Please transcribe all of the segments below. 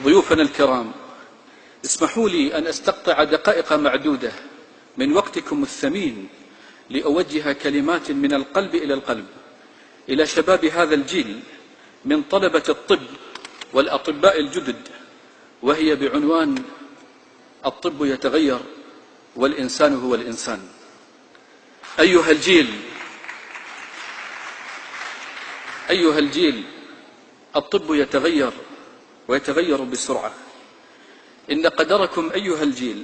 ضيوفنا الكرام، اسمحوا لي أن أستقطع دقائق معدودة من وقتكم الثمين لأوجه كلمات من القلب إلى القلب إلى شباب هذا الجيل من طلبة الطب والأطباء الجدد، وهي بعنوان: الطب يتغير والإنسان هو الإنسان. أيها الجيل، الطب يتغير ويتغير بسرعة. إن قدركم أيها الجيل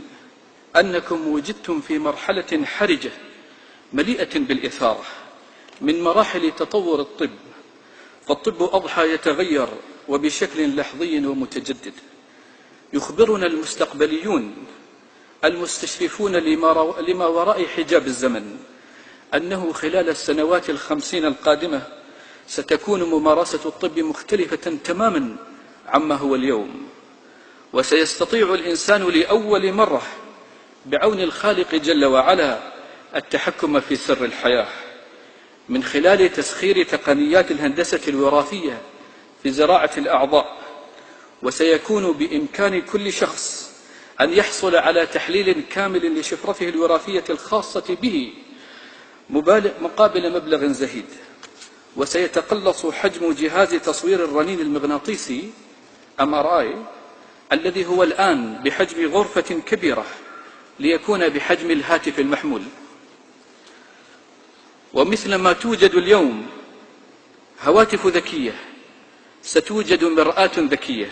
أنكم وجدتم في مرحلة حرجة مليئة بالإثارة من مراحل تطور الطب، فالطب أضحى يتغير وبشكل لحظي ومتجدد. يخبرنا المستقبليون المستشرفون لما وراء حجاب الزمن أنه خلال السنوات 50 القادمة ستكون ممارسة الطب مختلفة تماما عما هو اليوم، وسيستطيع الإنسان لأول مرة بعون الخالق جل وعلا التحكم في سر الحياة من خلال تسخير تقنيات الهندسة الوراثية في زراعة الأعضاء. وسيكون بإمكان كل شخص أن يحصل على تحليل كامل لشفرته الوراثية الخاصة به مقابل مبلغ زهيد. وسيتقلص حجم جهاز تصوير الرنين المغناطيسي MRI الذي هو الآن بحجم غرفة كبيرة ليكون بحجم الهاتف المحمول. ومثل ما توجد اليوم هواتف ذكية، ستوجد مرآة ذكية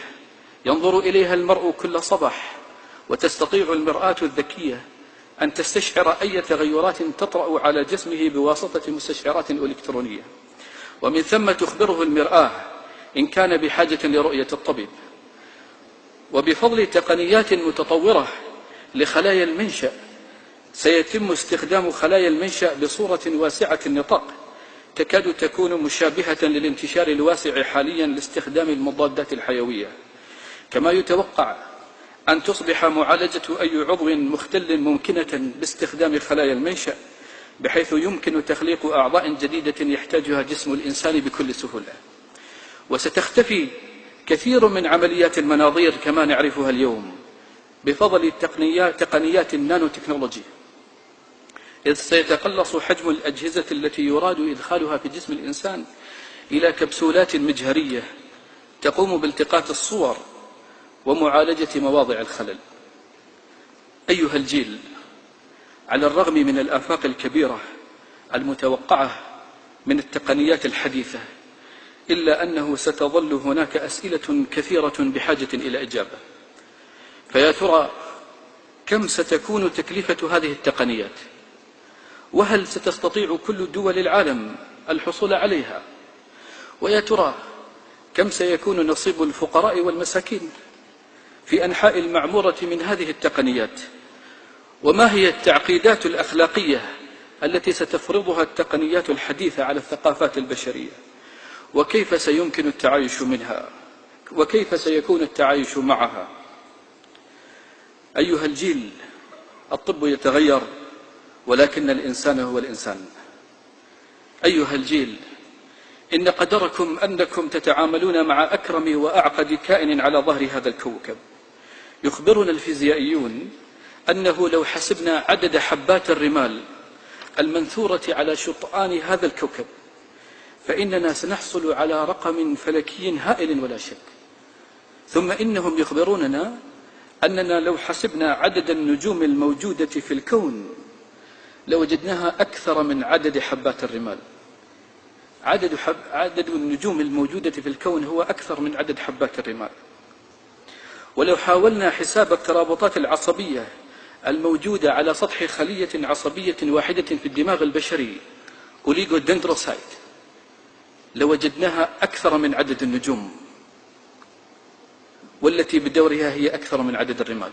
ينظر إليها المرء كل صباح، وتستطيع المرآة الذكية أن تستشعر أي تغيرات تطرأ على جسمه بواسطة مستشعرات إلكترونية، ومن ثم تخبره المرآة إن كان بحاجة لرؤية الطبيب. وبفضل تقنيات متطورة لخلايا المنشأ سيتم استخدام خلايا المنشأ بصورة واسعة النطاق تكاد تكون مشابهة للانتشار الواسع حاليا لاستخدام المضادات الحيوية. كما يتوقع أن تصبح معالجة أي عضو مختل ممكنة باستخدام خلايا المنشأ، بحيث يمكن تخليق أعضاء جديدة يحتاجها جسم الإنسان بكل سهولة. وستختفي كثير من عمليات المناظير كما نعرفها اليوم بفضل تقنيات النانو تكنولوجي، إذ سيتقلص حجم الأجهزة التي يراد إدخالها في جسم الإنسان إلى كبسولات مجهرية تقوم بالتقاط الصور ومعالجة مواضع الخلل. أيها الجيل، على الرغم من الآفاق الكبيرة المتوقعة من التقنيات الحديثة، إلا أنه ستظل هناك أسئلة كثيرة بحاجة إلى إجابة. فيا ترى كم ستكون تكلفة هذه التقنيات؟ وهل ستستطيع كل دول العالم الحصول عليها؟ ويا ترى كم سيكون نصيب الفقراء والمساكين في أنحاء المعمورة من هذه التقنيات؟ وما هي التعقيدات الأخلاقية التي ستفرضها التقنيات الحديثة على الثقافات البشرية؟ وكيف سيمكن التعايش منها؟ وكيف سيكون التعايش معها؟ أيها الجيل، الطب يتغير ولكن الإنسان هو الإنسان. أيها الجيل، إن قدركم أنكم تتعاملون مع أكرم وأعقد كائن على ظهر هذا الكوكب. يخبرنا الفيزيائيون أنه لو حسبنا عدد حبات الرمال المنثورة على شطآن هذا الكوكب فإننا سنحصل على رقم فلكي هائل ولا شك. ثم إنهم يخبروننا أننا لو حسبنا عدد النجوم الموجودة في الكون لوجدناها أكثر من عدد حبات الرمال. عدد النجوم الموجودة في الكون هو أكثر من عدد حبات الرمال. ولو حاولنا حساب الترابطات العصبية الموجودة على سطح خلية عصبية واحدة في الدماغ البشري أوليغودندروسايت لوجدناها أكثر من عدد النجوم، والتي بدورها هي أكثر من عدد الرمال.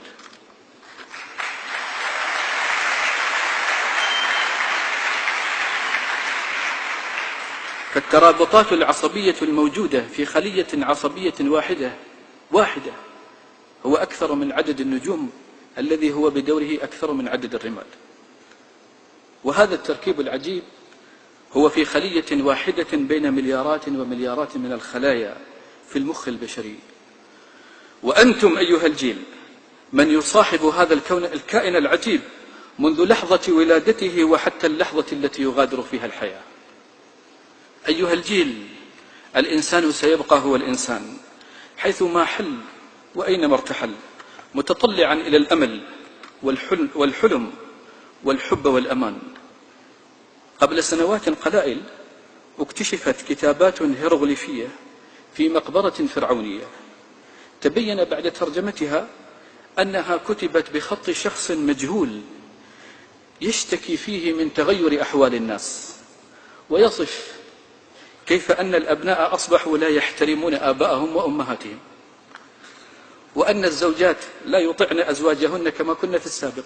فالترابطات العصبية الموجودة في خلية عصبية واحدة هو أكثر من عدد النجوم الذي هو بدوره أكثر من عدد الرمال. وهذا التركيب العجيب هو في خلية واحدة بين مليارات ومليارات من الخلايا في المخ البشري. وأنتم أيها الجيل من يصاحب هذا الكائن العجيب منذ لحظة ولادته وحتى اللحظة التي يغادر فيها الحياة. أيها الجيل، الإنسان سيبقى هو الإنسان حيثما حل وأينما ارتحل، متطلعا إلى الأمل والحلم والحب والأمان. قبل سنوات قلائل اكتشفت كتابات هيروغليفية في مقبرة فرعونية، تبين بعد ترجمتها أنها كتبت بخط شخص مجهول يشتكي فيه من تغير أحوال الناس، ويصف كيف أن الأبناء أصبحوا لا يحترمون آباءهم وأمهاتهم، وأن الزوجات لا يطعن أزواجهن كما كنا في السابق.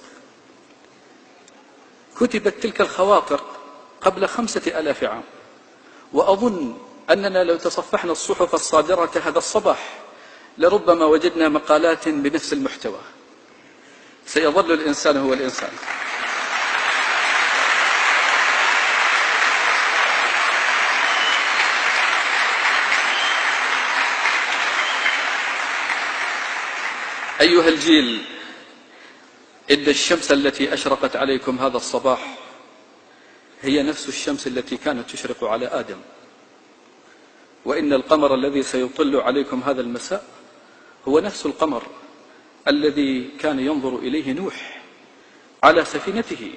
كتبت تلك الخواطر قبل 5000 عام، وأظن أننا لو تصفحنا الصحف الصادرة هذا الصباح لربما وجدنا مقالات بنفس المحتوى. سيظل الإنسان هو الإنسان. أيها الجيل، إن الشمس التي أشرقت عليكم هذا الصباح هي نفس الشمس التي كانت تشرق على آدم، وإن القمر الذي سيطل عليكم هذا المساء هو نفس القمر الذي كان ينظر إليه نوح على سفينته،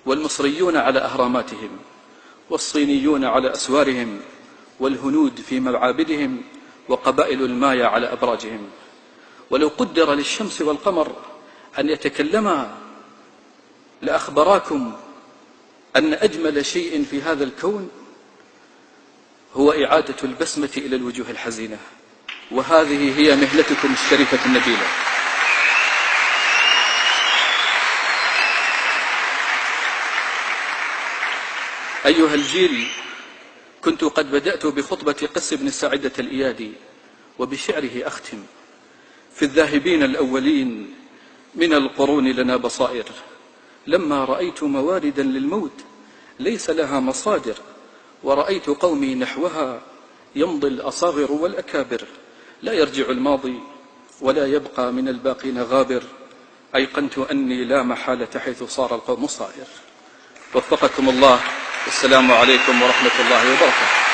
والمصريون على أهراماتهم، والصينيون على أسوارهم، والهنود في معابدهم، وقبائل المايا على أبراجهم. ولو قدر للشمس والقمر أن يتكلما لأخبراكم أن أجمل شيء في هذا الكون هو إعادة البسمة إلى الوجوه الحزينة، وهذه هي مهنتكم الشريفة النبيلة. أيها الجيل، كنت قد بدأت بخطبة قس بن ساعدة الإيادي وبشعره أختم: في الذاهبين الأولين من القرون لنا بصائر، لما رأيت مواردا للموت ليس لها مصادر، ورأيت قومي نحوها يمضي الأصاغر والأكابر، لا يرجع الماضي ولا يبقى من الباقين غابر، أيقنت أني لا محالة حيث صار القوم صائر. وفقكم الله، والسلام عليكم ورحمة الله وبركاته.